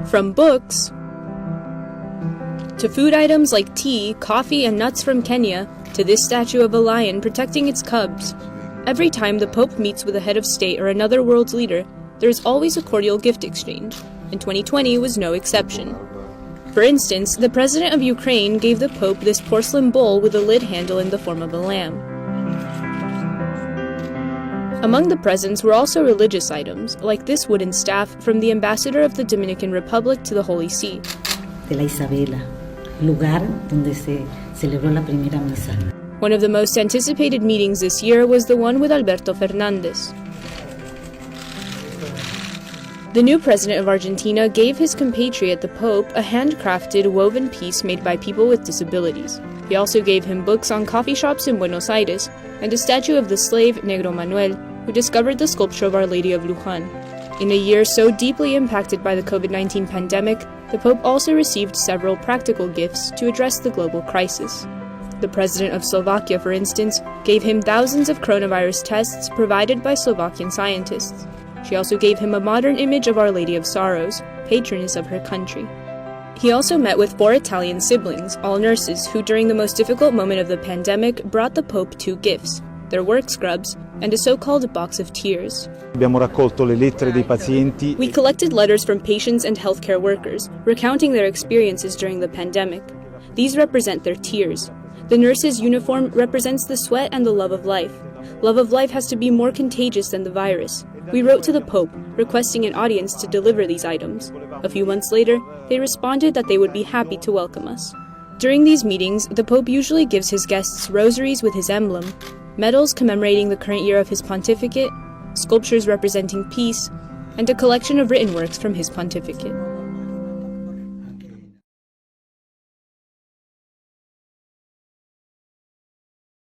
From books to food items like tea, coffee, and nuts from Kenya, to this statue of a lion protecting its cubs. Every time the Pope meets with a head of state or another world's leader, there is always a cordial gift exchange, and 2020 was no exception. For instance, the president of Ukraine gave the Pope this porcelain bowl with a lid handle in the form of a lamb. Among the presents were also religious items, like this wooden staff from the ambassador of the Dominican Republic to the Holy See. De la Isabela, lugar donde se celebró la primera misa. One of the most anticipated meetings this year was the one with Alberto Fernandez. The new president of Argentina gave his compatriot, the Pope, a handcrafted woven piece made by people with disabilities. He also gave him books on coffee shops in Buenos Aires and a statue of the slave Negro Manuel, who discovered the sculpture of Our Lady of Luján. In a year so deeply impacted by the COVID-19 pandemic, the Pope also received several practical gifts to address the global crisis. The president of Slovakia, for instance, gave him thousands of coronavirus tests provided by Slovakian scientists. She also gave him a modern image of Our Lady of Sorrows, patroness of her country. He also met with 4 Italian siblings, all nurses, who during the most difficult moment of the pandemic brought the Pope 2 gifts, their work scrubs, and a so-called box of tears. Abbiamo raccolto le lettere dei pazienti. We collected letters from patients and healthcare workers, recounting their experiences during the pandemic. These represent their tears. The nurse's uniform represents the sweat and the love of life. Love of life has to be more contagious than the virus. We wrote to the Pope, requesting an audience to deliver these items. A few months later, they responded that they would be happy to welcome us. During these meetings, the Pope usually gives his guests rosaries with his emblem, medals commemorating the current year of his pontificate, sculptures representing peace, and a collection of written works from his pontificate.